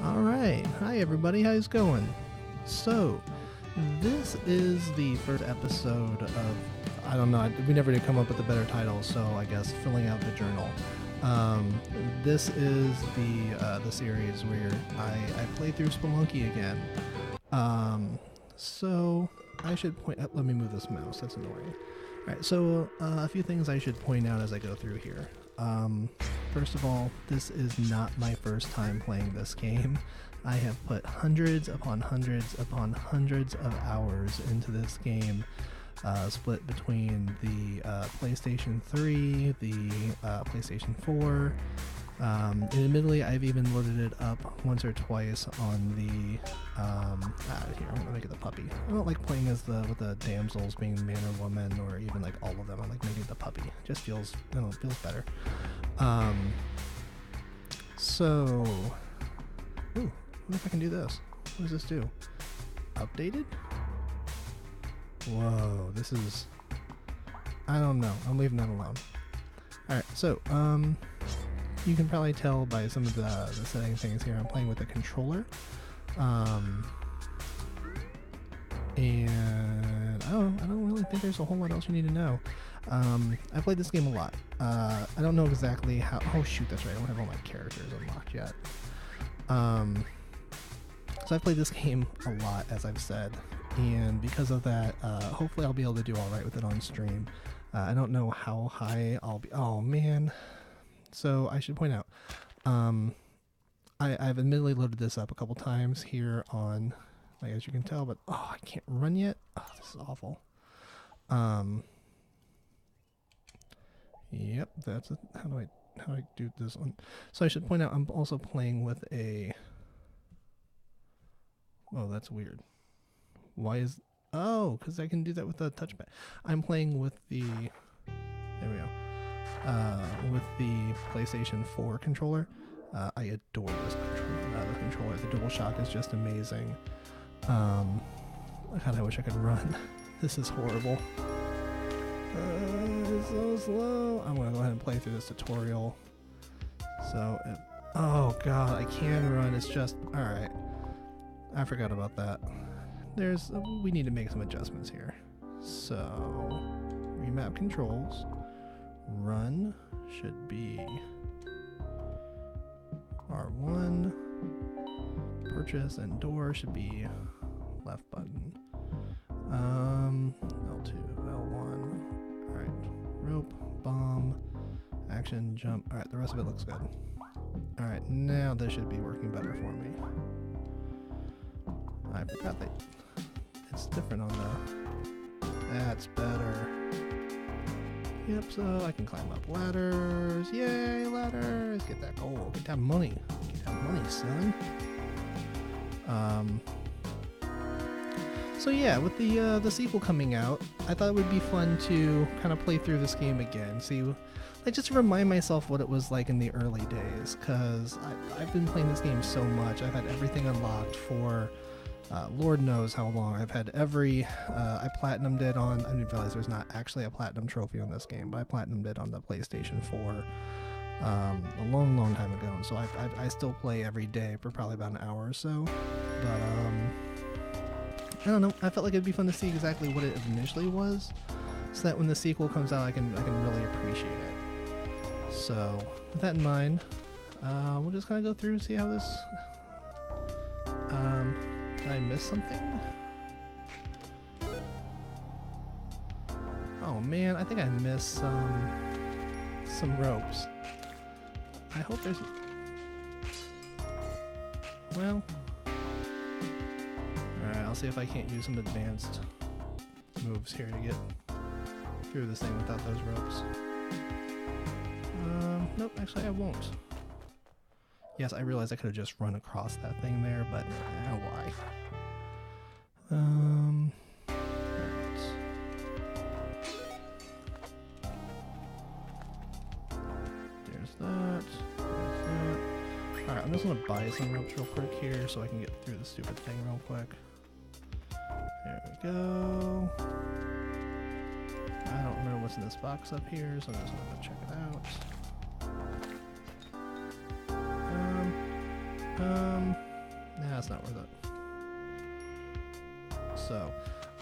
Alright, hi everybody, how's it going? So, this is the first episode of, I don't know, we never did come up with a better title, so I guess filling out the journal. This is the series where I play through Spelunky again. So, I should point out, let me move this mouse, that's annoying. Alright, so a few things I should point out as I go through here. First of all, this is not my first time playing this game. I have put hundreds upon hundreds upon hundreds of hours into this game, split between the PlayStation 3, the PlayStation 4, and admittedly I've even loaded it up once or twice on the, here, I'm gonna make it the puppy. I don't like playing as with the damsels being man or woman, or even like all of them. I like making it the puppy. It just feels, I don't know, it feels better. So, ooh, what if I can do this? What does this do? Updated? Whoa, this is, I don't know. I'm leaving that alone. Alright, so, you can probably tell by some of the setting things here, I'm playing with a controller. And I don't really think there's a whole lot else you need to know. I played this game a lot. I don't know exactly how, oh shoot, that's right, I don't have all my characters unlocked yet. So I played this game a lot, as I've said, and because of that, hopefully I'll be able to do alright with it on stream. I don't know how high I'll be, oh man. So I should point out, I've admittedly loaded this up a couple times here on, like as you can tell, but oh, I can't run yet. Oh, this is awful. Yep, that's it. How do I do this one? So I should point out I'm also playing with a, oh, that's weird. Why is, oh, because I can do that with the touchpad. I'm playing with the, there we go. With the PlayStation 4 controller. I adore this controller. The DualShock is just amazing. God, I wish I could run. This is horrible. It's so slow. I'm gonna go ahead and play through this tutorial. So, oh god, I can run. It's just, alright. I forgot about that. We need to make some adjustments here. So, remap controls. Run should be R1. Purchase and door should be left button. L2, L1. Alright. Rope, bomb, action, jump. Alright, the rest of it looks good. Alright, now this should be working better for me. I forgot that it's different on the... That's better. Yep, so I can climb up ladders. Yay, ladders! Get that gold. Get that money. Get that money, son. So yeah, with the sequel coming out, I thought it would be fun to kind of play through this game again. See, like just to remind myself what it was like in the early days, because I've been playing this game so much. I've had everything unlocked for Lord knows how long. I've had every, I platinumed it on, I didn't realize there's not actually a platinum trophy on this game, but I platinumed it on the PlayStation 4 a long time ago, and so I still play every day for probably about an hour or so, but I don't know, I felt like it'd be fun to see exactly what it initially was, so that when the sequel comes out I can really appreciate it. So, with that in mind, we'll just kind of go through and see how this, did I miss something? Oh man, I think I missed some ropes. I hope there's... Well... Alright, I'll see if I can't use some advanced moves here to get through this thing without those ropes. Nope, actually I won't. Yes, I realized I could have just run across that thing there, but why? Right. There's that. Alright, I'm just gonna buy some ropes real quick here so I can get through the stupid thing real quick. There we go. I don't remember what's in this box up here, so I'm just gonna go check it out. That's not worth it. So,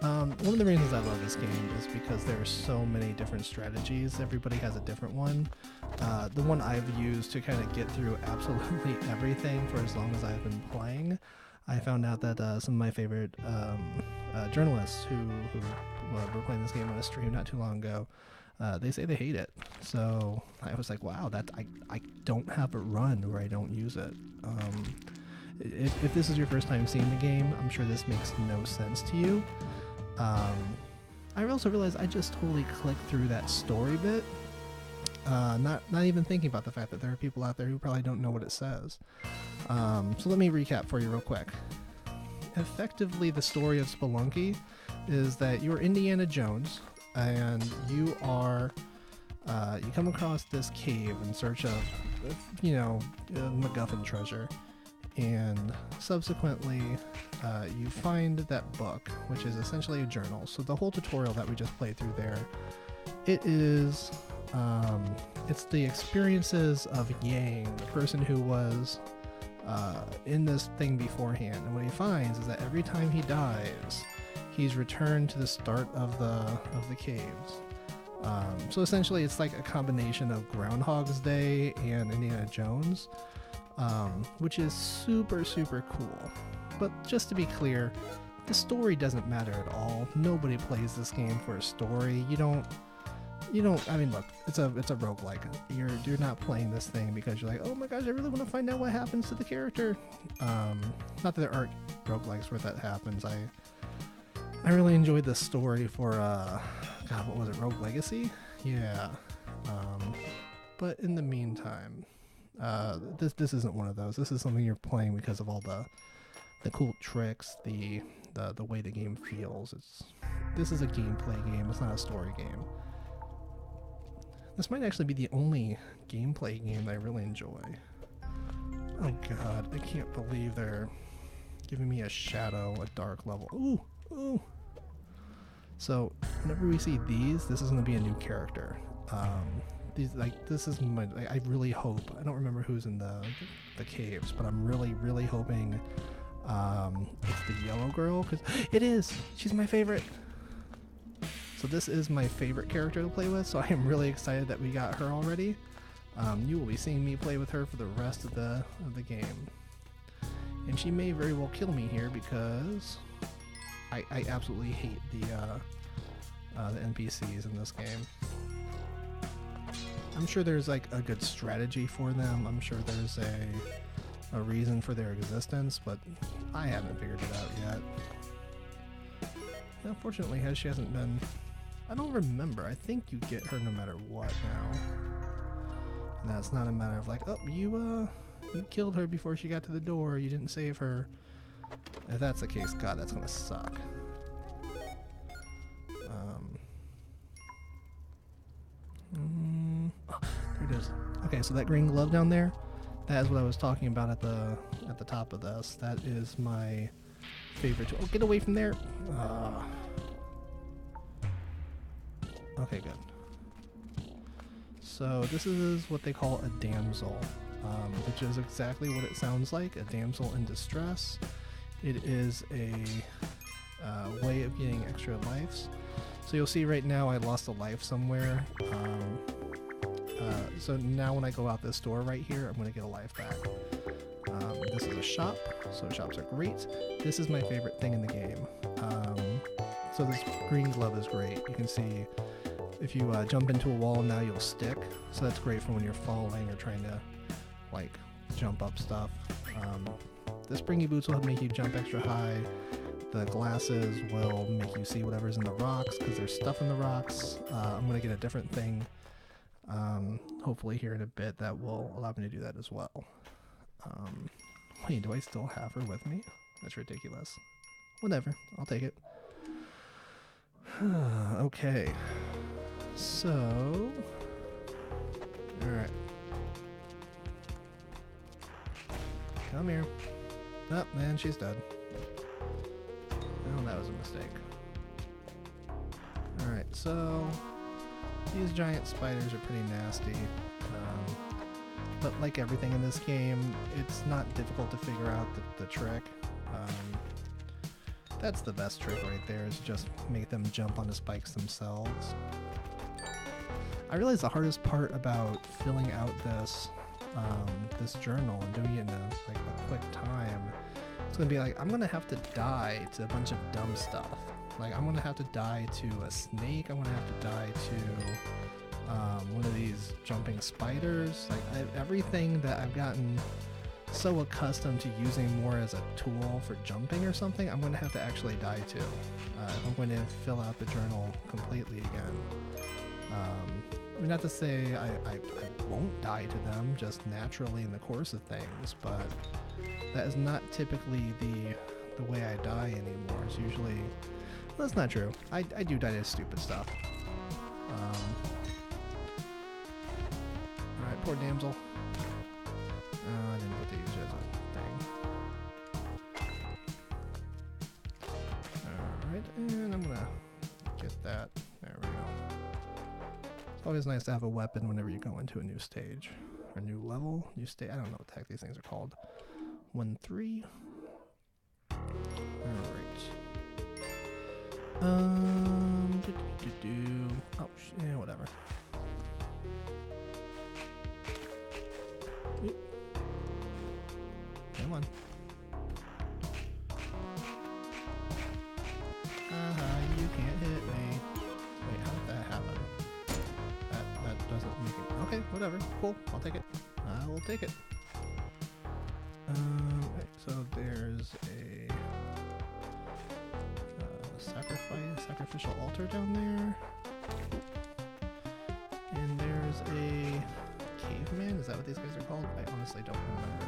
one of the reasons I love this game is because there are so many different strategies. Everybody has a different one. The one I've used to kind of get through absolutely everything for as long as I've been playing, I found out that some of my favorite journalists who were playing this game on a stream not too long ago, they say they hate it. So I was like, wow, I don't have a run where I don't use it. If this is your first time seeing the game, I'm sure this makes no sense to you. I also realized I just totally clicked through that story bit, not even thinking about the fact that there are people out there who probably don't know what it says. So let me recap for you real quick. Effectively, the story of Spelunky is that you're Indiana Jones, and you are you come across this cave in search of, MacGuffin treasure. And subsequently, you find that book, which is essentially a journal. So the whole tutorial that we just played through there, it is, it's the experiences of Yang, the person who was in this thing beforehand. And what he finds is that every time he dies, he's returned to the start of the caves. So essentially, it's like a combination of Groundhog's Day and Indiana Jones. Which is super, super cool. But just to be clear, the story doesn't matter at all. Nobody plays this game for a story. You don't, I mean, look, it's a roguelike. You're not playing this thing because you're like, oh my gosh, I really want to find out what happens to the character. Not that there aren't roguelikes where that happens. I really enjoyed the story for, God, what was it, Rogue Legacy? Yeah. But in the meantime, this isn't one of those. This is something you're playing because of all the cool tricks, the way the game feels. This is a gameplay game. It's not a story game. This might actually be the only gameplay game that I really enjoy. Oh god, I can't believe they're giving me a shadow, a dark level. Ooh. So whenever we see these, this is going to be a new character. This is my, I really hope, I don't remember who's in the caves, but I'm really hoping it's the yellow girl, because it is! She's my favorite! So this is my favorite character to play with, so I am really excited that we got her already. You will be seeing me play with her for the rest of the game. And she may very well kill me here because I absolutely hate the NPCs in this game. I'm sure there's like a good strategy for them. I'm sure there's a reason for their existence, but I haven't figured it out yet. Unfortunately, she hasn't been... I don't remember. I think you get her no matter what now. And that's not a matter of like, oh, you killed her before she got to the door. You didn't save her. If that's the case, God, that's gonna suck. Oh, there it is. Okay, so that green glove down there, that is what I was talking about at the top of this. That is my favorite tool. Oh, get away from there! Okay, good. So this is what they call a damsel, which is exactly what it sounds like, a damsel in distress. It is a way of getting extra lives. So you'll see right now I lost a life somewhere. So now when I go out this door right here, I'm going to get a life back. This is a shop, so shops are great. This is my favorite thing in the game. So this green glove is great. You can see if you jump into a wall now you'll stick. So that's great for when you're falling or trying to like jump up stuff. The springy boots will make you jump extra high. The glasses will make you see whatever's in the rocks because there's stuff in the rocks. I'm going to get a different thing hopefully here in a bit that will allow me to do that as well. Wait, do I still have her with me? That's ridiculous. Whatever, I'll take it. Okay, so... Alright. Come here. Oh, man, she's dead. Oh, that was a mistake. Alright, so... These giant spiders are pretty nasty. but like everything in this game, it's not difficult to figure out the trick. That's the best trick right there, is just make them jump on the spikes themselves. I realize the hardest part about filling out this this journal and doing it in a quick time, it's gonna be like, I'm gonna have to die to a bunch of dumb stuff. Like, I'm gonna have to die to a snake, I'm gonna have to die to one of these jumping spiders. Like, everything that I've gotten so accustomed to using more as a tool for jumping or something, I'm gonna have to actually die to if I'm going to fill out the journal completely again. I mean, not to say I won't die to them just naturally in the course of things, but that is not typically the way I die anymore. It's usually, well, that's not true. I do die to stupid stuff. Alright, poor damsel. I didn't get to use it as a thing. Alright, and I'm gonna get that. There we go. It's always nice to have a weapon whenever you go into a new stage. Or new level, new stage. I don't know what the heck these things are called. 1-3. Alright. Oh, yeah, whatever. Oop. Come on. You can't hit me. Wait, how did that happen? That doesn't make it. Okay, whatever. Cool. I'll take it. I will take it. Right, so there's a sacrificial altar down there. And there's a caveman. Is that what these guys are called? I honestly don't remember.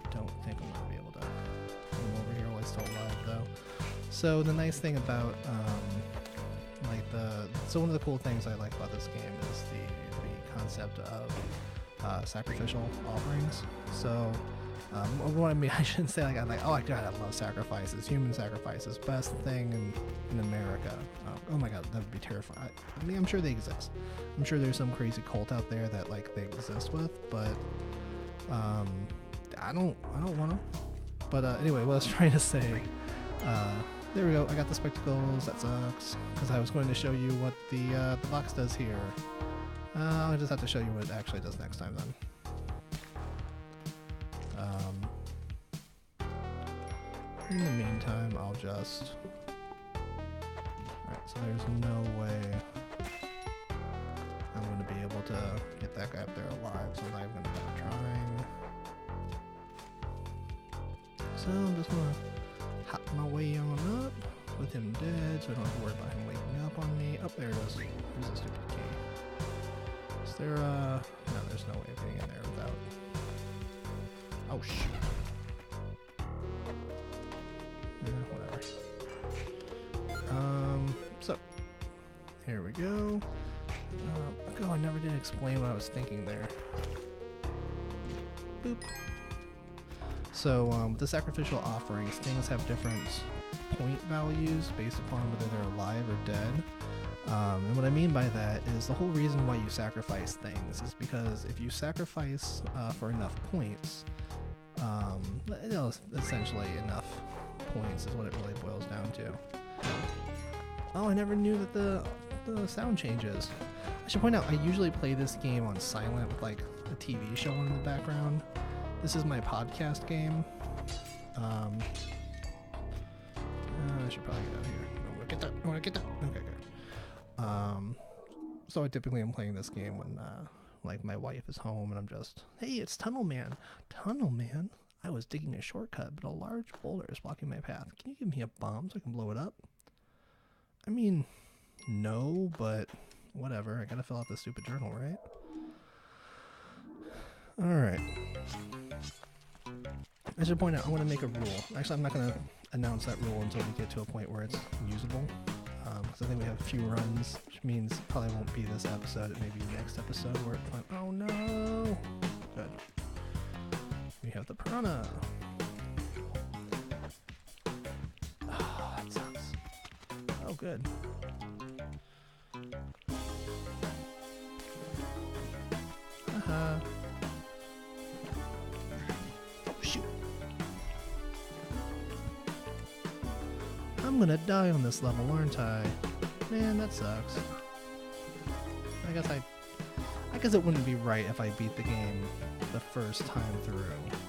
I don't think I'm gonna be able to put him over here while he's still alive, though. So the nice thing about so one of the cool things I like about this game is the concept of sacrificial offerings. So what I mean, I shouldn't say like oh God, I love sacrifices. Human sacrifices, best thing in America. Oh my God, that would be terrifying. I mean, I'm sure they exist. I'm sure there's some crazy cult out there that like they exist with, but I don't want to. But anyway, what I was trying to say. There we go. I got the spectacles. That sucks, because I was going to show you what the box does here. I'll just have to show you what it actually does next time then. In the meantime, I'll just... Alright, so there's no way I'm going to be able to get that guy up there alive, so I'm not even going to bother trying. So I'm just going to hop my way on up with him dead, so I don't have to worry about him waking up on me. Oh, there it is. There's a stupid key. Is there no, there's no way of getting in there without... Oh, shoot. Whatever. So, here we go. Oh, I never did explain what I was thinking there. Boop. So, the sacrificial offerings, things have different point values based upon whether they're alive or dead. And what I mean by that is the whole reason why you sacrifice things is because if you sacrifice for enough points, essentially enough points is what it really boils down to. Oh, I never knew that the sound changes. I should point out, I usually play this game on silent with like a TV show on in the background. This is my podcast game. I should probably get out of here. I want to get that. Okay, good. So I typically am playing this game when like my wife is home and I'm just, hey, it's Tunnel Man. Tunnel Man? I was digging a shortcut, but a large boulder is blocking my path. Can you give me a bomb so I can blow it up? I mean, no, but whatever. I gotta fill out this stupid journal, right? Alright. I should point out, I want to make a rule. Actually, I'm not going to announce that rule until we get to a point where it's usable. Because I think we have a few runs, which means it probably won't be this episode. It may be next episode where it's like, oh no! Good. We have the piranha. Oh, that sucks. Oh, good. Haha, Oh, shoot. I'm gonna die on this level, aren't I? Man, that sucks. I guess it wouldn't be right if I beat the game the first time through.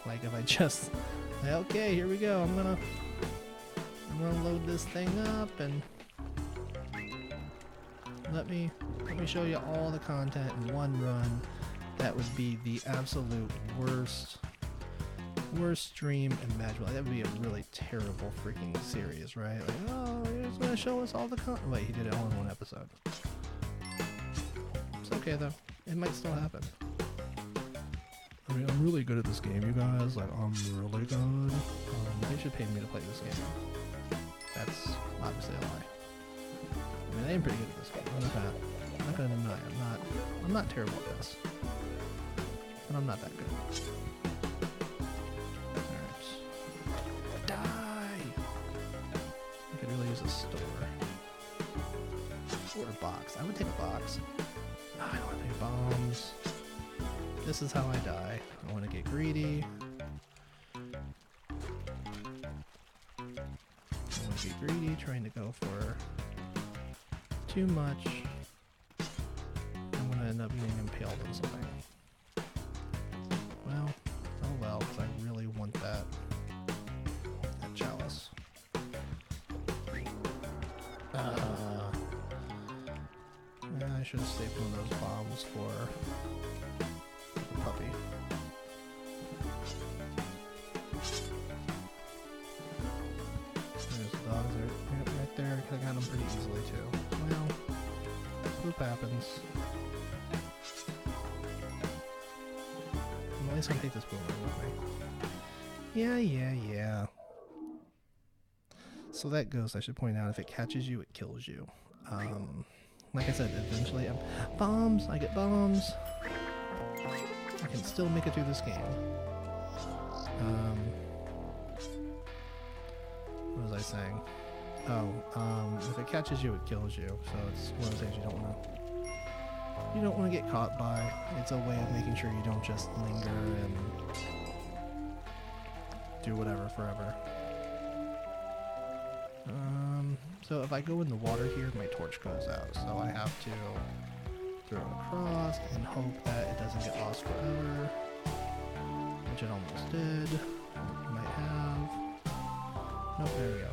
Like if I just, okay, here we go. I'm gonna load this thing up and let me show you all the content in one run. That would be the absolute worst stream imaginable. That would be a really terrible freaking series, right? Like, oh, he's gonna show us all the content. Wait, he did it all in one episode. It's okay though. It might still happen. I mean, I'm really good at this game, you guys. Like, I'm really good. They should pay me to play this game. That's obviously a lie. I mean, I am pretty good at this game. I'm not gonna deny. I'm not terrible at this, but I'm not that good. Alright. Die! I could really use a store. Or a box. I would take a box. Oh, I don't have any bombs. This is how I die. I want to get greedy. Trying to go for too much. I'm gonna end up getting impaled on something. Well, oh well, because I really want that chalice. I should have saved one of those bombs for the puppy. There's the dogs right there. I could have got them pretty easily too. Well, poop happens. Well, at least I can take this boomerang with me. Yeah. So that goes, I should point out, if it catches you, it kills you. Like I said, eventually bombs! I get bombs! I can still make it through this game. What was I saying? Oh, if it catches you, it kills you. So it's one of those things you don't want to get caught by. It's a way of making sure you don't just linger and do whatever forever. So if I go in the water here, my torch goes out. So I have to throw it across and hope that it doesn't get lost forever. Which it almost did. It might have. Nope, there we go.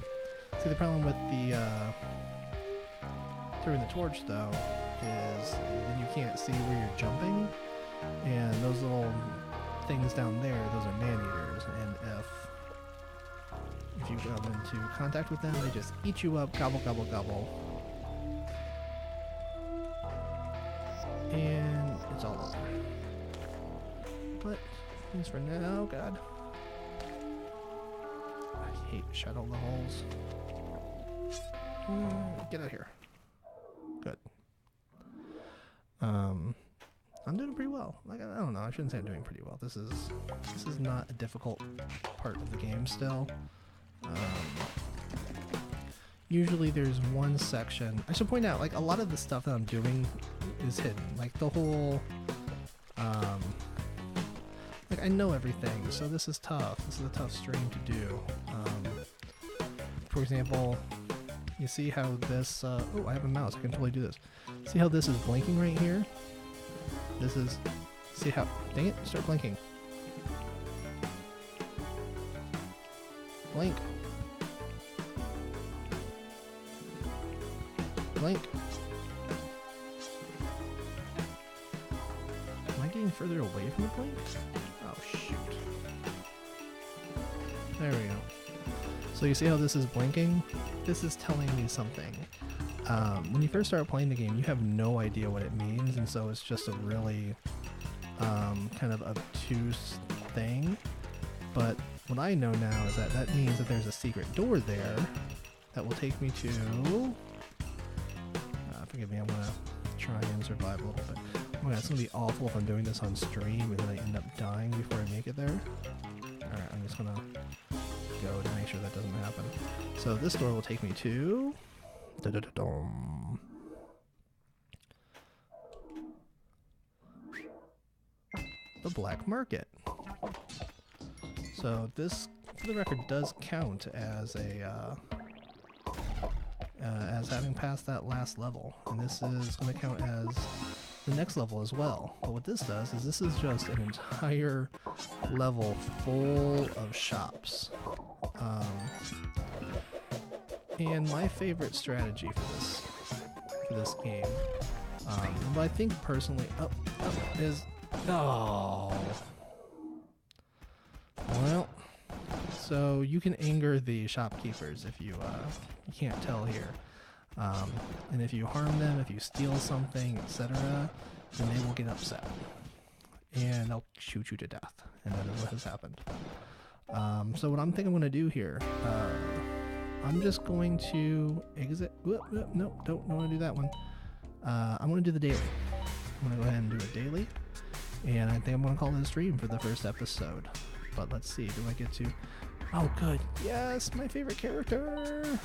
See, the problem with the throwing the torch though is then you can't see where you're jumping, and those little things down there, those are man-eaters, and if you come into contact with them, they just eat you up, gobble, gobble, gobble. And it's all over. But, at least for now, oh god. I hate shadow levels. Get out of here. Good. I'm doing pretty well. Like, I don't know, I shouldn't say I'm doing pretty well. This is not a difficult part of the game still. Usually there's one section. I should point out, like, a lot of the stuff that I'm doing is hidden. Like, the whole, like, I know everything, so this is tough. This is a tough stream to do. For example, you see how this, oh, I have a mouse, I can totally do this. See how this is blinking right here? This is, see how, dang it, start blinking. Blink. Blink. Am I getting further away from the blink? Oh shoot. There we go. So you see how this is blinking? This is telling me something. When you first start playing the game, you have no idea what it means, and so it's just a really kind of obtuse thing. But what I know now is that that means that there's a secret door there that will take me to... forgive me, I'm going to try and survive a little bit. Oh my god, it's going to be awful if I'm doing this on stream and then I end up dying before I make it there. Alright, I'm just going to go to make sure that doesn't happen. So this door will take me to... the black market. So this, for the record, does count as a as having passed that last level, and this is going to count as the next level as well. But what this does is this is just an entire level full of shops. And my favorite strategy for this game, but I think personally, is well. So you can anger the shopkeepers if you can't tell here, and if you harm them, if you steal something, etc., then they will get upset and they'll shoot you to death, and that is what has happened. So what I'm thinking I'm going to do here, I'm just going to exit. No, don't want to do that one. I'm going to do the daily. I'm going to go ahead and do a daily, and I think I'm going to call it a stream for the first episode. But let's see, do I get to... Oh, good. Yes, my favorite character.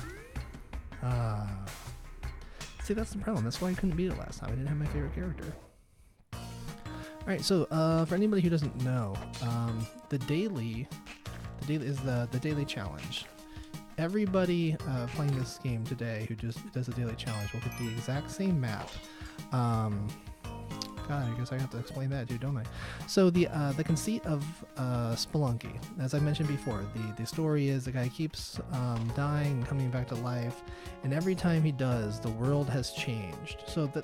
See, that's the problem. That's why I couldn't beat it last time. I didn't have my favorite character. Alright, so for anybody who doesn't know, the daily is the daily challenge. Everybody playing this game today who just does the daily challenge will get the exact same map. God, I guess I have to explain that too, don't I? So the conceit of Spelunky, as I mentioned before, the story is the guy keeps dying and coming back to life, and every time he does, the world has changed. So the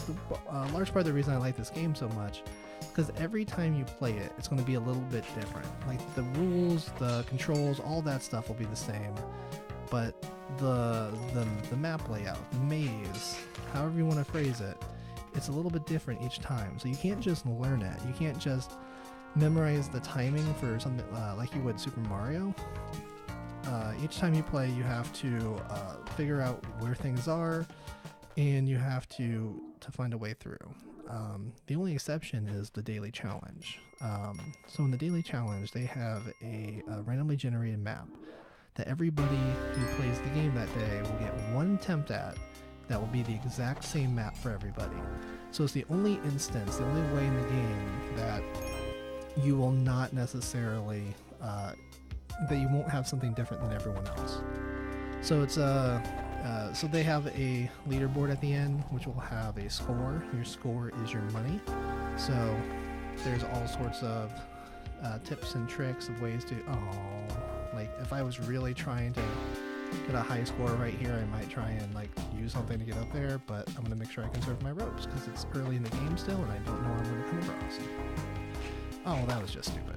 large part of the reason I like this game so much is because every time you play it, it's going to be a little bit different. Like the rules, the controls, all that stuff will be the same, but the map layout, the maze, however you want to phrase it, it's a little bit different each time. So you can't just learn it. You can't just memorize the timing for something like you would Super Mario. Each time you play, you have to figure out where things are, and you have to find a way through. The only exception is the daily challenge. So in the daily challenge, they have a randomly generated map that everybody who plays the game that day will get one attempt at. That will be the exact same map for everybody. So it's the only instance, the only way in the game that you will not necessarily, that you won't have something different than everyone else. So it's so they have a leaderboard at the end, which will have a score. Your score is your money. So there's all sorts of tips and tricks of ways to, like if I was really trying to get a high score right here, I might try and like use something to get up there, but I'm going to make sure I conserve my ropes because it's early in the game still and I don't know what I'm going to come across. Oh, that was just stupid.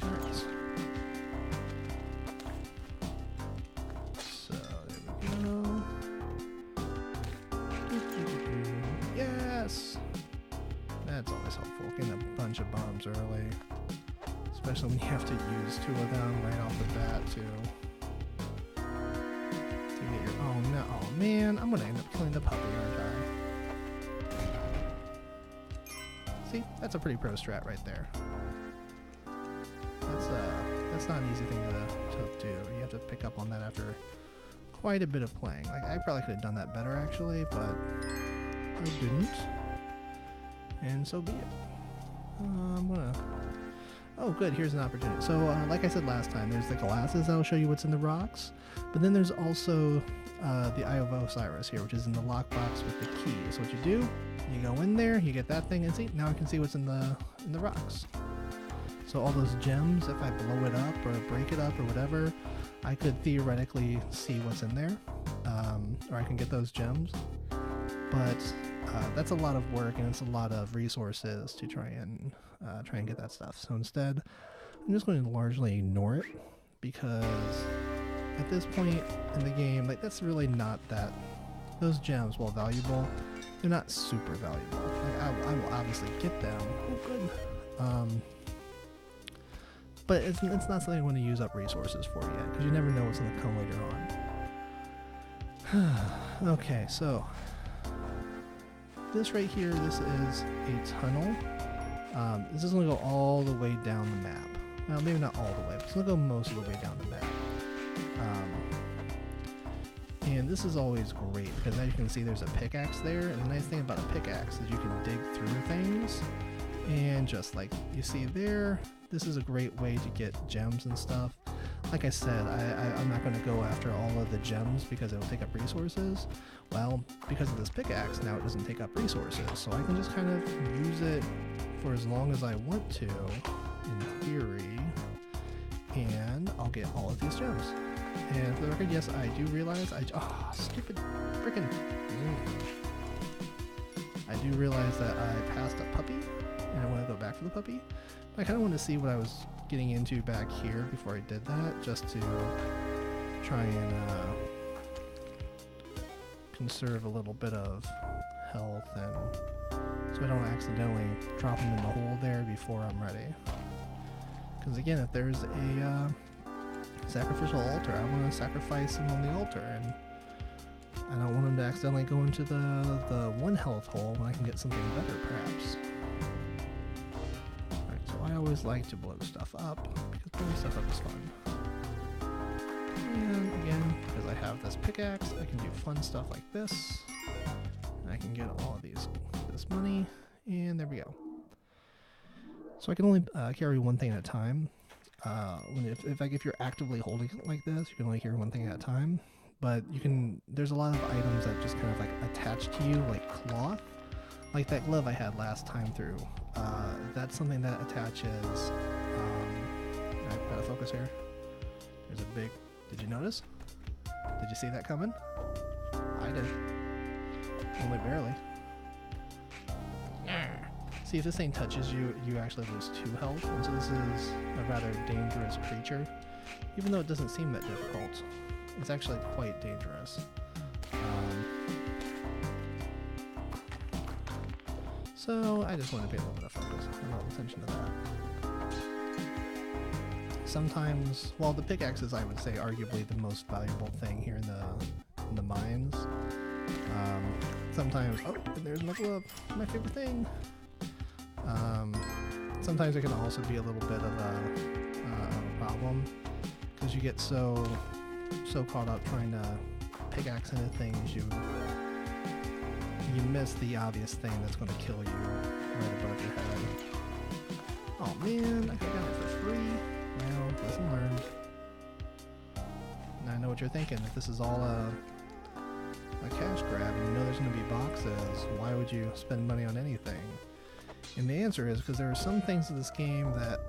Alright. So there we go. Yes! That's always helpful, getting a bunch of bombs early. Especially when you have to use two of them right off the bat to get your... Oh no, oh man, I'm gonna end up killing the puppy, aren't I? See, that's a pretty pro strat right there. That's not an easy thing to do. You have to pick up on that after quite a bit of playing. Like I probably could have done that better actually, but I didn't. And so be it. I'm gonna... Oh good, here's an opportunity. So like I said last time, there's the glasses that'll show you what's in the rocks, but then there's also the Eye of Osiris here, which is in the lockbox with the key. So what you do, you go in there, you get that thing, and see, now I can see what's in the rocks. So all those gems, if I blow it up or break it up or whatever, I could theoretically see what's in there, or I can get those gems. But that's a lot of work and it's a lot of resources to try and get that stuff. So instead, I'm just going to largely ignore it because at this point in the game, like that's really not that. Those gems, while valuable, they're not super valuable. Like I will obviously get them. Oh, good. But it's not something I want to use up resources for yet because you never know what's going to come later on. Okay, so this right here, this is a tunnel. This is going to go all the way down the map. Well, maybe not all the way, but it's going to go most of the way down the map. And this is always great because as you can see there's a pickaxe there, and the nice thing about a pickaxe is you can dig through things, and just like you see there, this is a great way to get gems and stuff. Like I said, I'm not going to go after all of the gems because it'll take up resources. Well, because of this pickaxe now it doesn't take up resources, so I can just kind of use it for as long as I want to, in theory, and I'll get all of these gems. And for the record, yes, I do realize stupid freaking. I do realize that I passed a puppy, and I want to go back for the puppy. I kind of want to see what I was getting into back here before I did that, just to try and conserve a little bit of health, and so I don't accidentally drop him in the hole there before I'm ready. Because again, if there's a sacrificial altar, I want to sacrifice him on the altar, and I don't want him to accidentally go into the 1 health hole when I can get something better, perhaps. Alright, so I always like to blow stuff up, because blowing stuff up is fun. And again, because I have this pickaxe, I can do fun stuff like this. And I can get all of this money, and there we go. So I can only carry one thing at a time. If you're actively holding it like this, you can only carry one thing at a time. But there's a lot of items that just kind of like attach to you, like cloth. Like that glove I had last time through. That's something that attaches. I've got to focus here. There's a big. Did you notice? Did you see that coming? I did. Only barely. See, if this thing touches you, you actually lose 2 health, and so this is a rather dangerous creature. Even though it doesn't seem that difficult, it's actually quite dangerous. So I just want to pay a little bit of focus and a little attention to that. Sometimes, well, the pickaxe is, I would say, arguably the most valuable thing here in the mines. Sometimes, oh, and there's my glove, my favorite thing. Sometimes it can also be a little bit of a problem because you get so caught up trying to pickaxe into things, you miss the obvious thing that's going to kill you right above your head. Oh man, I got it for free. Well, lesson learned. Now I know what you're thinking. If this is all a cash grab and you know there's going to be boxes, why would you spend money on anything? And the answer is because there are some things in this game that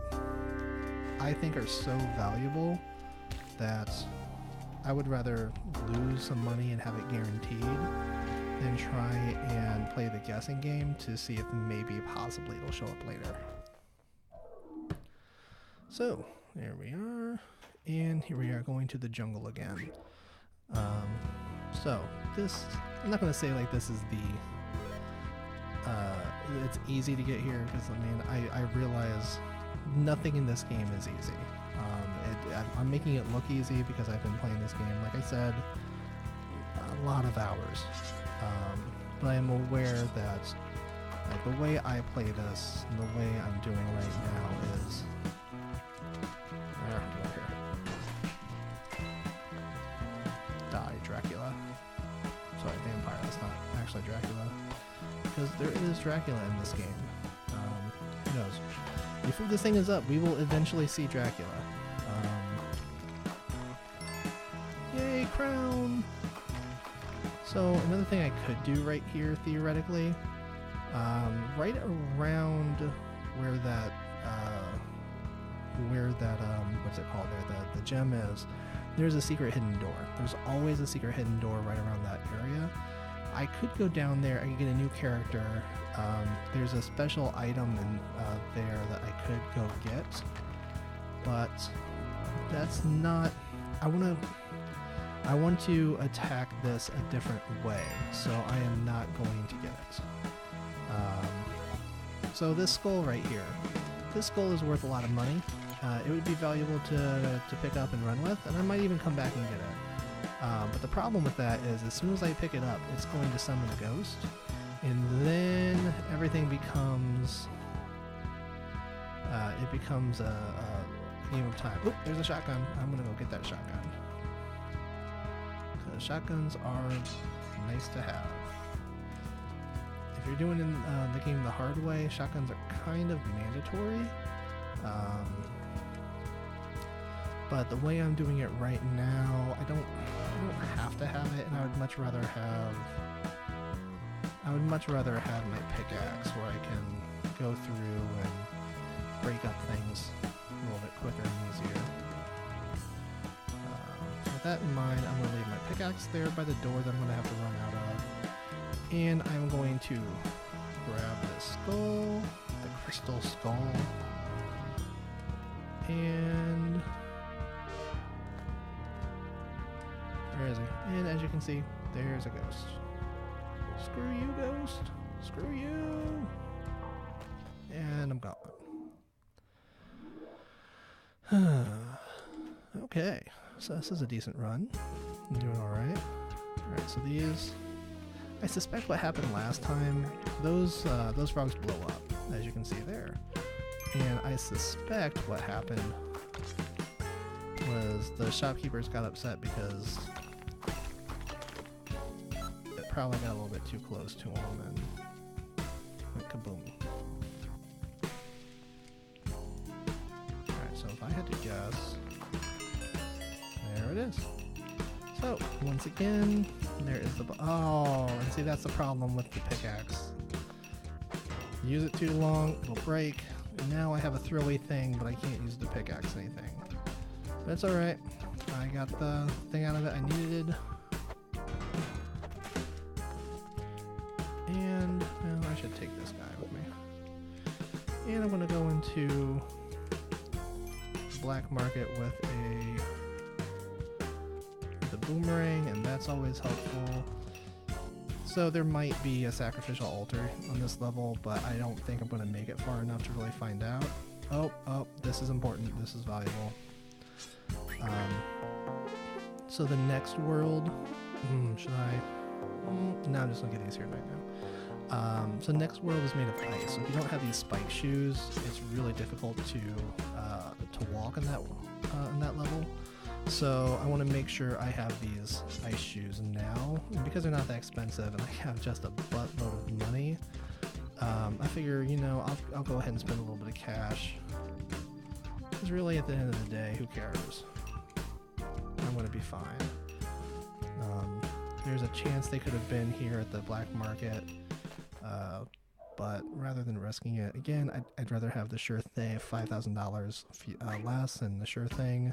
I think are so valuable that I would rather lose some money and have it guaranteed than try and play the guessing game to see if maybe possibly it'll show up later. So there we are, and here we are going to the jungle again. So this, I'm not going to say like this is it's easy to get here, because I mean I realize nothing in this game is easy. I'm making it look easy because I've been playing this game, like I said, a lot of hours. But I am aware that like the way I play this and the way I'm doing right now is die, Dracula. Sorry, vampire, that's not actually Dracula. Because there is Dracula in this game. Who knows? Before this thing is up, we will eventually see Dracula. Yay, crown! So another thing I could do right here, theoretically, right around where that what's it called there, the gem is, there's a secret hidden door. There's always a secret hidden door right around that area. I could go down there, I could get a new character. There's a special item there that I could go get, but that's not, I want to attack this a different way, so I am not going to get it. So this skull right here, this skull is worth a lot of money. It would be valuable to pick up and run with, and I might even come back and get it. But the problem with that is, as soon as I pick it up, it's going to summon a ghost, and then everything becomes a game of time. Oop, there's a shotgun. I'm gonna go get that shotgun shotguns are nice to have. If you're doing the game the hard way, shotguns are kind of mandatory. But the way I'm doing it right now, I don't have to have it, and I would much rather have my pickaxe where I can go through and break up things a little bit quicker and easier. With that in mind, I'm going to leave my pickaxe there by the door that I'm going to have to run out of. And I'm going to grab this skull, the crystal skull, and where is he? And as you can see, there's a ghost. Screw you, ghost! Screw you! And I'm gone. Okay, so this is a decent run. I'm doing alright. Alright, so these... I suspect what happened last time, those frogs blow up, as you can see there. And I suspect what happened was the shopkeepers got upset because it probably got a little bit too close to them and went kaboom. Alright, so if I had to guess, there it is. So, once again, there is the... Oh, and see, that's the problem with the pickaxe. Use it too long, it'll break. And now I have a throwaway thing, but I can't use the pickaxe anything. But it's alright. I got the thing out of it I needed. And, well, I should take this guy with me. And I'm going to go into the black market with the boomerang, and that's always helpful. So there might be a sacrificial altar on this level, but I don't think I'm going to make it far enough to really find out. Oh, this is important. This is valuable. So the next world, should I? No, I'm just going to get these here right now. So next world is made of ice. So if you don't have these spike shoes, it's really difficult to walk in that level. So I want to make sure I have these ice shoes now, and because they're not that expensive and I have just a buttload of money, I figure, you know, I'll go ahead and spend a little bit of cash, because really at the end of the day, who cares? I'm going to be fine. There's a chance they could have been here at the black market, but rather than risking it, again, I'd rather have the sure thing, $5,000 less than the sure thing.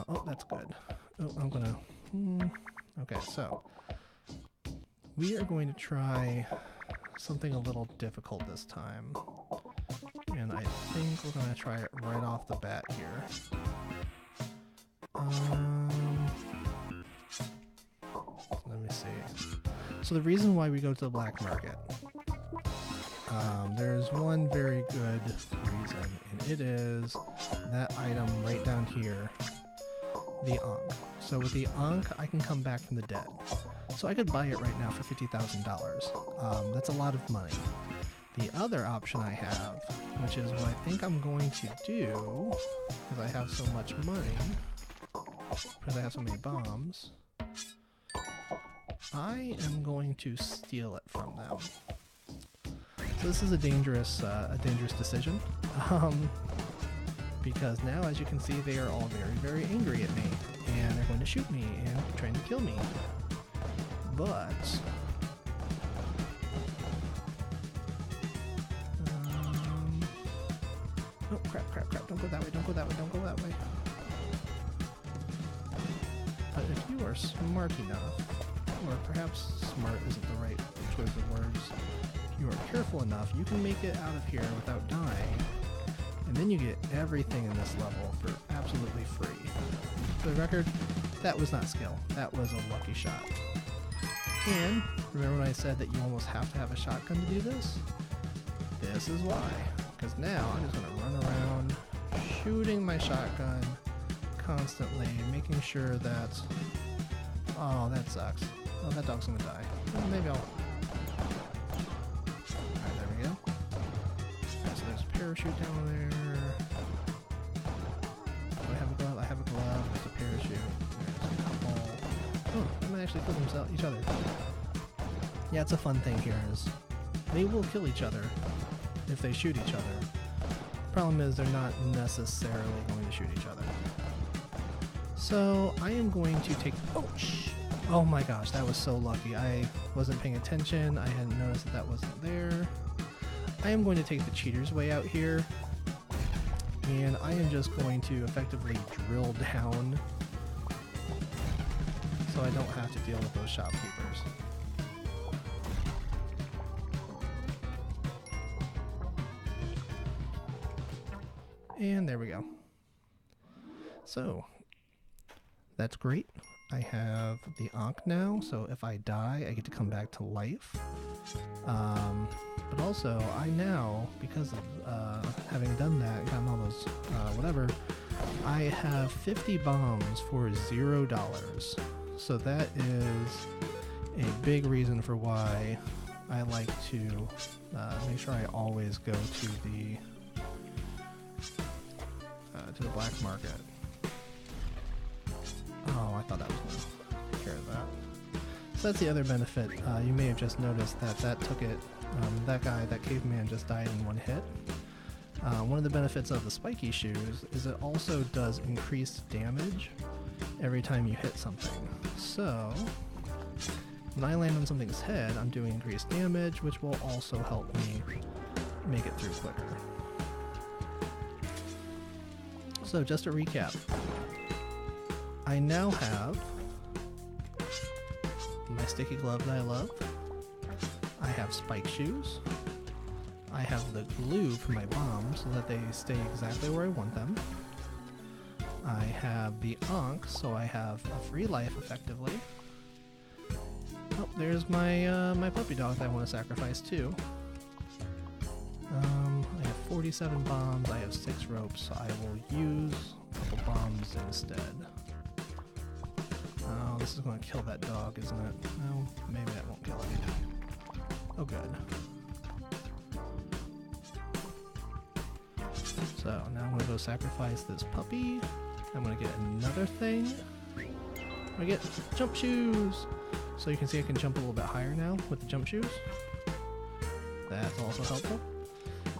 Oh, that's good. Oh, I'm gonna... Okay, so we are going to try something a little difficult this time. And I think we're going to try it right off the bat here. Let me see. So the reason why we go to the black market, there's one very good reason, and it is that item right down here. The Ankh. So with the Ankh, I can come back from the dead. So I could buy it right now for $50,000. That's a lot of money. The other option I have, which is what I think I'm going to do, because I have so much money, because I have so many bombs, I am going to steal it from them. So this is a dangerous decision. Because now, as you can see, they are all very, very angry at me, and they're going to shoot me and trying to kill me. But oh, crap, don't go that way, don't go that way, don't go that way. But if you are smart enough, or perhaps smart isn't the right choice of words, you are careful enough, you can make it out of here without dying. And then you get everything in this level for absolutely free. For the record, that was not skill. That was a lucky shot. And remember when I said that you almost have to have a shotgun to do this? This is why. Because now I'm just going to run around shooting my shotgun constantly, making sure that... Oh, that sucks. Oh, that dog's going to die. Well, maybe I'll... Alright, there we go. Alright, so there's a parachute down there. Do I have a glove? I have a glove. There's a parachute. There's a couple. Oh, they might actually kill each other. Yeah, it's a fun thing here is they will kill each other if they shoot each other. Problem is they're not necessarily going to shoot each other. So I am going to take... Oh my gosh, that was so lucky. I wasn't paying attention. I hadn't noticed that that wasn't there. I am going to take the cheater's way out here. And I am just going to effectively drill down so I don't have to deal with those shopkeepers. And there we go. So, that's great. I have the Ankh now, so if I die, I get to come back to life. But also, I now, because of having done that, gotten all those whatever, I have 50 bombs for $0. So that is a big reason for why I like to make sure I always go to the black market. Oh, I thought that was going to take care of that. So that's the other benefit. You may have just noticed that took it. That guy, that caveman, just died in one hit. One of the benefits of the spiky shoes is it also does increased damage every time you hit something. So when I land on something's head, I'm doing increased damage, which will also help me make it through quicker. So just to recap, I now have my sticky glove that I love. I have spike shoes. I have the glue for my bombs so that they stay exactly where I want them. I have the Ankh, so I have a free life effectively. Oh, there's my my puppy dog that I want to sacrifice too. I have 47 bombs, I have 6 ropes, so I will use a couple bombs instead. Oh, this is going to kill that dog, isn't it? No, maybe that won't kill it. Oh, good. So, now I'm going to go sacrifice this puppy. I'm going to get another thing. I'm going to get jump shoes! So you can see I can jump a little bit higher now with the jump shoes. That's also helpful.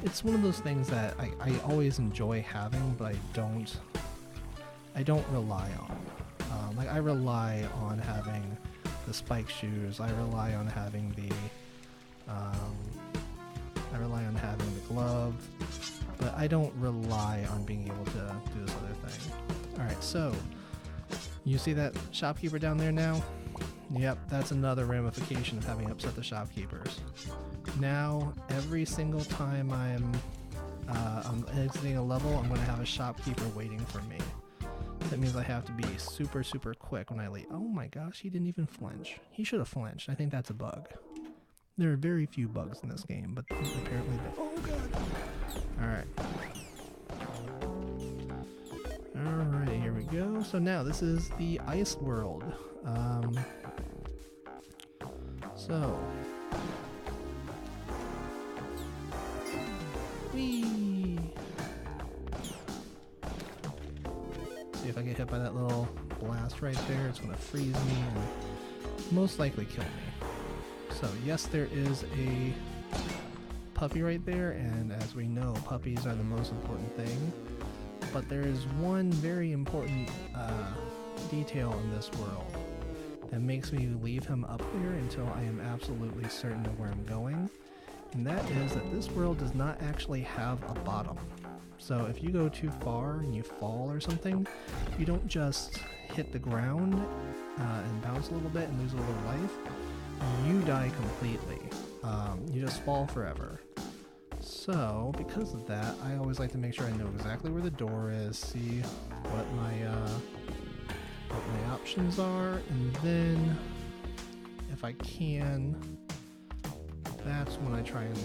It's one of those things that I always enjoy having, but I don't rely on. Like I rely on having the spike shoes. I rely on having the glove, but I don't rely on being able to do this other thing. All right, so you see that shopkeeper down there now? Yep, that's another ramification of having upset the shopkeepers. Now, every single time I'm exiting a level, I'm going to have a shopkeeper waiting for me. That means I have to be super, super quick when I leave. Oh my gosh, he didn't even flinch. He should have flinched. I think that's a bug. There are very few bugs in this game, but apparently they... Oh god! Alright. Alright, here we go. So now, this is the ice world. Whee! See if I get hit by that little blast right there. It's going to freeze me and most likely kill me. So yes, there is a puppy right there, and as we know, puppies are the most important thing. But there is one very important detail in this world that makes me leave him up there until I am absolutely certain of where I'm going. And that is that this world does not actually have a bottom. So if you go too far and you fall or something, you don't just hit the ground and bounce a little bit and lose a little life. You die completely. You just fall forever. So because of that, I always like to make sure I know exactly where the door is, see what my options are, and then if I can, that's when I try and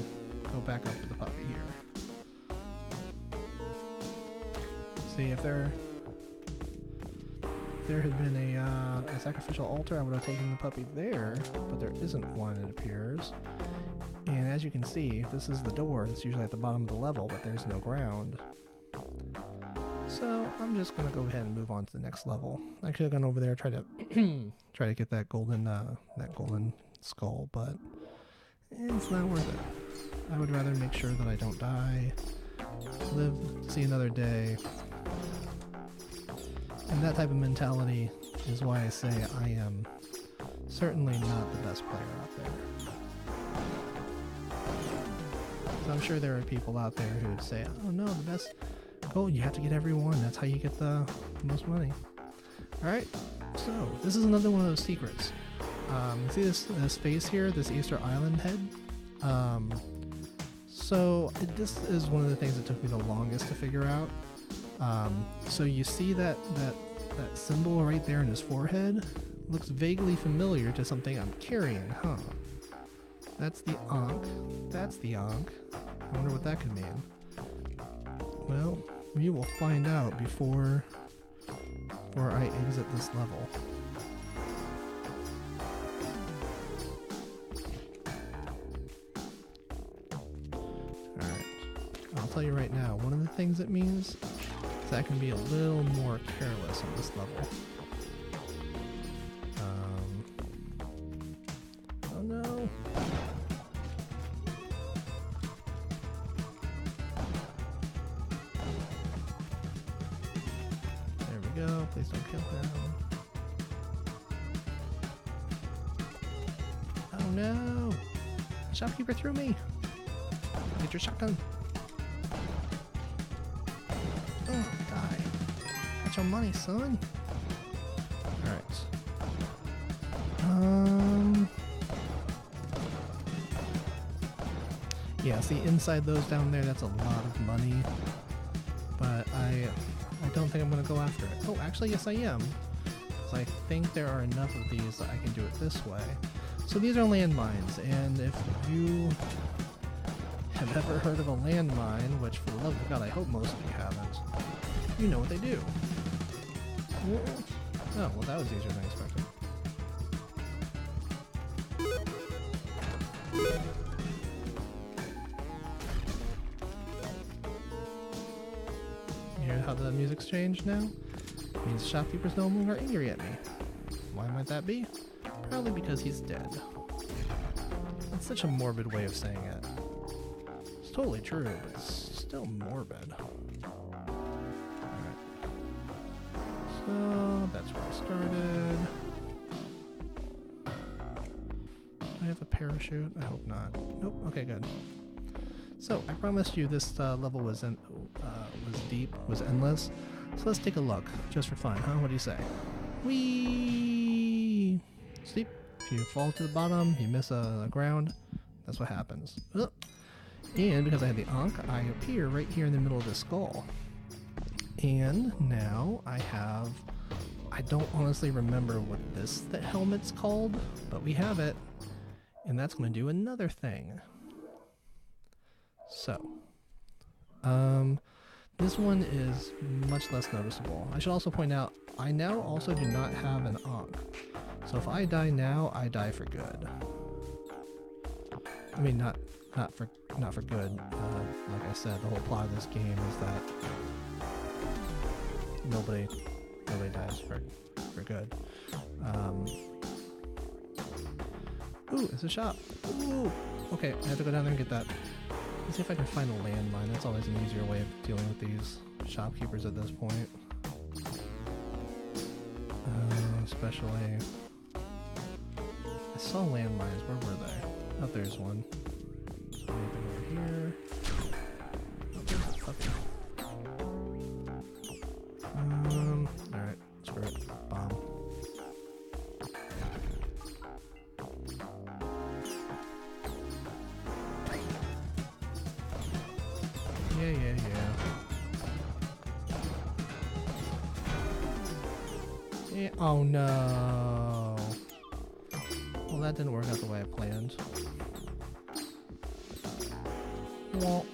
go back up to the puppy here. See, if there had been a sacrificial altar, I would have taken the puppy there, but there isn't one, it appears. And as you can see, this is the door. It's usually at the bottom of the level, but there's no ground. So I'm just gonna go ahead and move on to the next level. I could have gone over there, try to try to get that golden skull, but it's not worth it. I would rather make sure that I don't die, live, see another day. And that type of mentality is why I say I am certainly not the best player out there. So I'm sure there are people out there who would say, oh no, the best goal, you have to get every one. That's how you get the most money. Alright, so this is another one of those secrets. See this face here, this Easter Island head? This is one of the things that took me the longest to figure out. So you see that symbol right there in his forehead? Looks vaguely familiar to something I'm carrying, huh? That's the Ankh. That's the Ankh. I wonder what that could mean. Well, we will find out before I exit this level. Alright. I'll tell you right now, one of the things it means is that I can be a little more careless on this level. Oh no! There we go, please don't kill him. Oh no! The shopkeeper threw me! Get your shotgun! Oh, die. Got your money, son. Alright. Yeah, see, inside those down there, that's a lot of money. But I don't think I'm going to go after it. Oh, actually, yes I am. So I think there are enough of these that I can do it this way. So these are landmines, and if you have ever heard of a landmine, which for the love of God I hope most of you haven't, you know what they do. Oh, well that was easier than I expected. You hear how the music's changed now? It means the shopkeeper's no longer angry at me. Why might that be? Probably because he's dead. That's such a morbid way of saying it. It's totally true, but it's still morbid. Alright. So, that's where I started. Do I have a parachute? I hope not. Nope, okay, good. So, I promised you this level was deep, was endless. So let's take a look, just for fun, huh? What do you say? Whee! Steep. If you fall to the bottom, you miss the ground. That's what happens. And because I had the Ankh, I appear right here in the middle of the skull. And now I don't honestly remember what the helmet's called, but we have it. And that's going to do another thing. So, this one is much less noticeable. I should also point out, I now also do not have an Ankh. So if I die now, I die for good. I mean, not for good. Like I said, the whole plot of this game is that nobody dies for good. Ooh, it's a shop. Ooh. Okay, I have to go down there and get that. Let's see if I can find a landmine. That's always an easier way of dealing with these shopkeepers at this point. Especially... I saw landmines. Where were they? Oh, there's one. Anything over here? Oh, there's a puppy. Alright. Screw it. Bomb. Yeah. Oh no. Well, that didn't work out the way I planned. Well,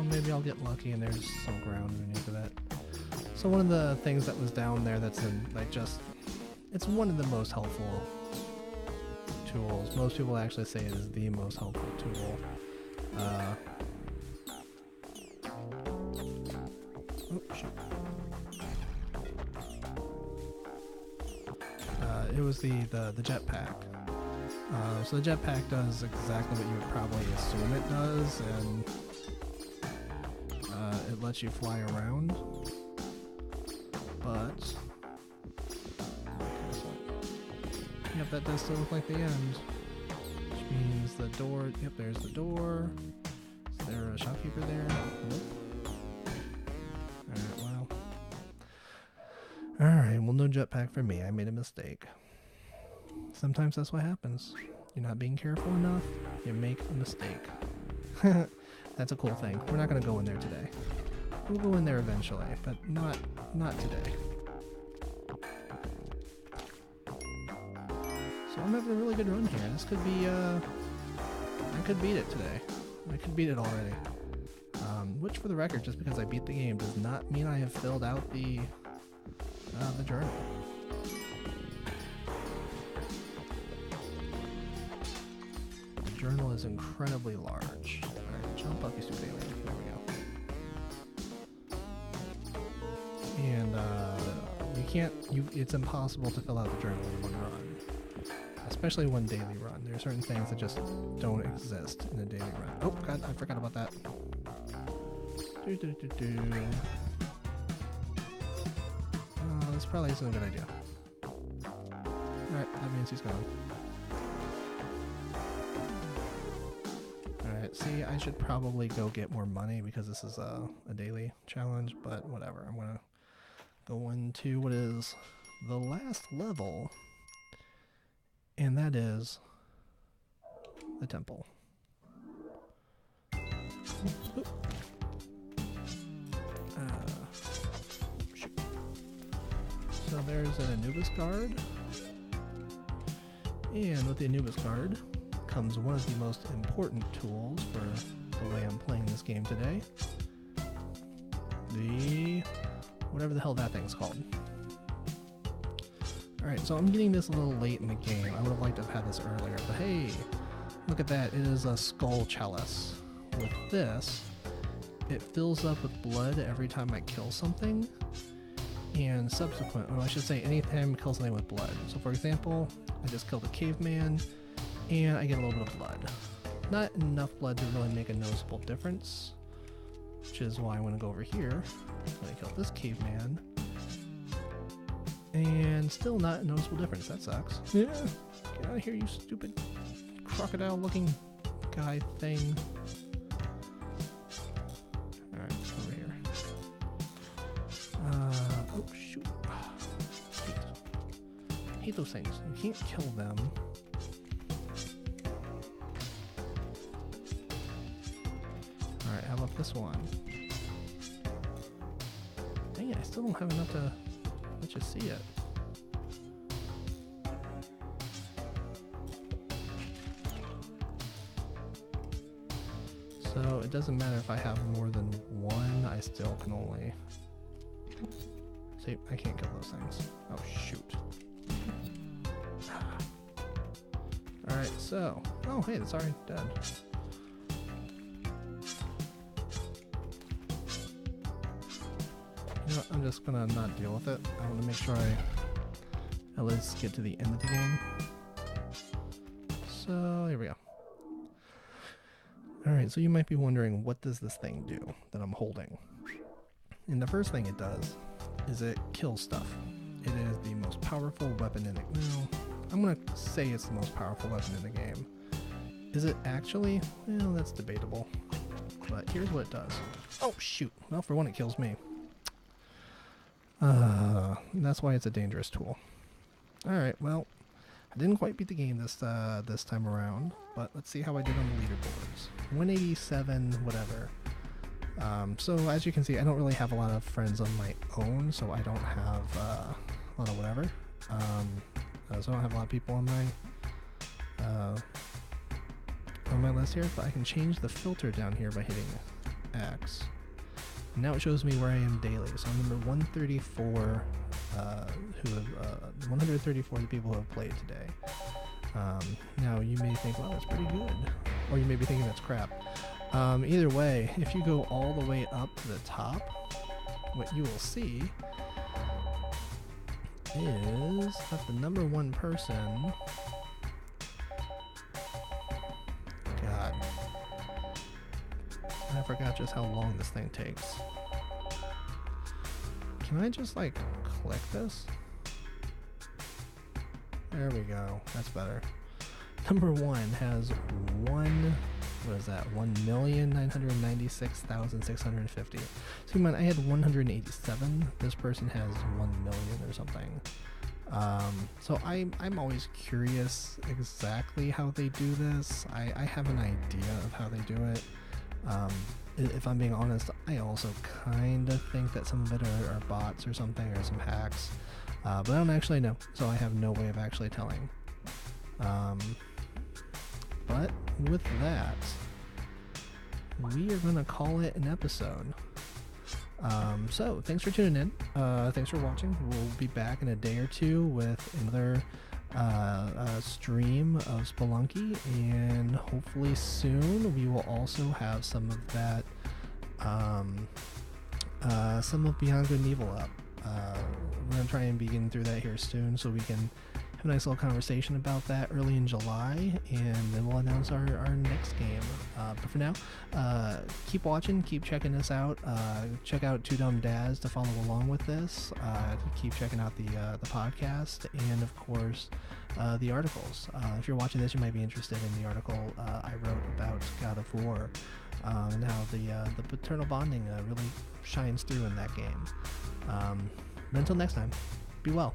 maybe I'll get lucky and there's some ground underneath of it. So one of the things that was down there that's in, it's one of the most helpful tools. Most people actually say it is the most helpful tool. Oh, shoot. It was the jetpack. So the jetpack does exactly what you would probably assume it does, and it lets you fly around. But yep, that does still look like the end. Which means the door. Yep, there's the door. Is there a shopkeeper there? Nope. Alright, well. Alright, well, no jetpack for me. I made a mistake. Sometimes that's what happens. You're not being careful enough, you make a mistake. That's a cool thing. We're not going to go in there today. We'll go in there eventually, but not today. So I'm having a really good run here. This could be, I could beat it today. I could beat it already. Which, for the record, just because I beat the game does not mean I have filled out the journal. The journal is incredibly large. Alright, jump up, you stupid alien. There we go. And, you can't, it's impossible to fill out the journal in one run. Especially one daily run. There are certain things that just don't exist in a daily run. Oh god, I forgot about that. This probably isn't a good idea. Alright, that means he's gone. Alright, see, I should probably go get more money because this is a daily challenge, but whatever. I'm gonna go into what is the last level, and that is the temple. Shoot. So there's an Anubis guard, and with the Anubis guard comes one of the most important tools for the way I'm playing this game today. The whatever the hell that thing's called. Alright, so I'm getting this a little late in the game. I would have liked to have had this earlier, but hey, look at that. It is a skull chalice. With this, it fills up with blood every time I kill something, and I should say anytime I kill something with blood. So for example, I just killed a caveman, and I get a little bit of blood. Not enough blood to really make a noticeable difference, which is why I want to go over here. I killed this caveman, and still not a noticeable difference. That sucks. Yeah, get out of here, you stupid crocodile-looking guy thing. Alright, over here. Oh shoot. I hate those things. You can't kill them. Alright, how about this one? Dang it, I still don't have enough to let you see it. So it doesn't matter if I have more than one, I still can only... See, I can't kill those things. Oh shoot. Alright, so... Oh hey, it's already dead. You know what, I'm just gonna not deal with it. I want to make sure I at least get to the end of the game. So, here we go. Alright, so you might be wondering, what does this thing do that I'm holding? And the first thing it does is it kills stuff. It is the most powerful weapon in the game. Well, I'm going to say it's the most powerful weapon in the game. Is it actually? Well, that's debatable. But here's what it does. Oh, shoot. Well, for one, it kills me. That's why it's a dangerous tool. Alright, well, I didn't quite beat the game this time around, but let's see how I did on the leaderboards. 187, whatever. So as you can see, I don't really have a lot of friends on my own, so I don't have a lot of whatever. So I don't have a lot of people on my list here, but I can change the filter down here by hitting X. And now it shows me where I am daily. So I'm number 134. 134 of the people who have played today. Now you may think, well, that's pretty good, or you may be thinking that's crap. Either way, if you go all the way up to the top, what you will see is that the number one person... God. I forgot just how long this thing takes. Can I just, like, click this? There we go. That's better. Number one has what is that? 1,996,650. So you mind, I had 187. This person has 1 million or something. So I'm always curious exactly how they do this. I have an idea of how they do it. If I'm being honest, I also kind of think that some of it are bots or something, or some hacks. But I don't actually know, so I have no way of actually telling. But with that, we are going to call it an episode. So thanks for tuning in. Thanks for watching. We'll be back in a day or two with another stream of Spelunky, and hopefully soon we will also have some of that, some of Beyond Good and Evil up. We're going to try and be getting through that here soon, so we can have a nice little conversation about that early in July, and then we'll announce our next game. But for now, keep watching, keep checking us out. Check out Two Dumb Dads to follow along with this. Keep checking out the podcast, and of course the articles. If you're watching this, you might be interested in the article I wrote about God of War, and how the paternal bonding really shines through in that game. But until next time, be well.